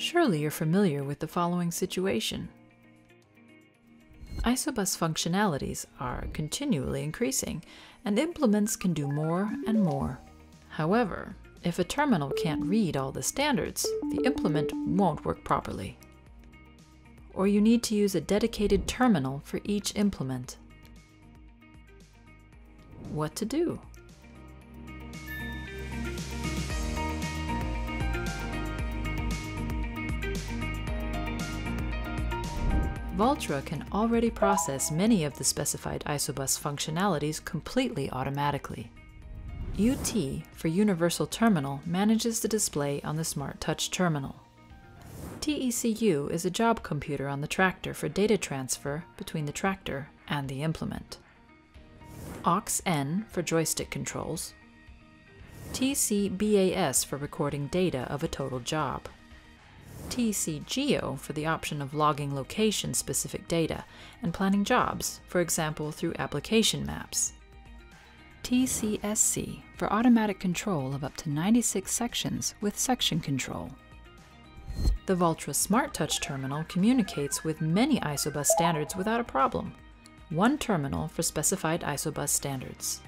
Surely you're familiar with the following situation. ISOBUS functionalities are continually increasing, and implements can do more and more. However, if a terminal can't read all the standards, the implement won't work properly. Or you need to use a dedicated terminal for each implement. What to do? Valtra can already process many of the specified ISOBUS functionalities completely automatically. UT for Universal Terminal manages the display on the Smart Touch terminal. TECU is a job computer on the tractor for data transfer between the tractor and the implement. AUX-N for joystick controls. TCBAS for recording data of a total job. TCGEO for the option of logging location-specific data and planning jobs, for example through application maps. TCSC for automatic control of up to 96 sections with section control. The Valtra Smart Touch terminal communicates with many ISOBUS standards without a problem. One terminal for specified ISOBUS standards.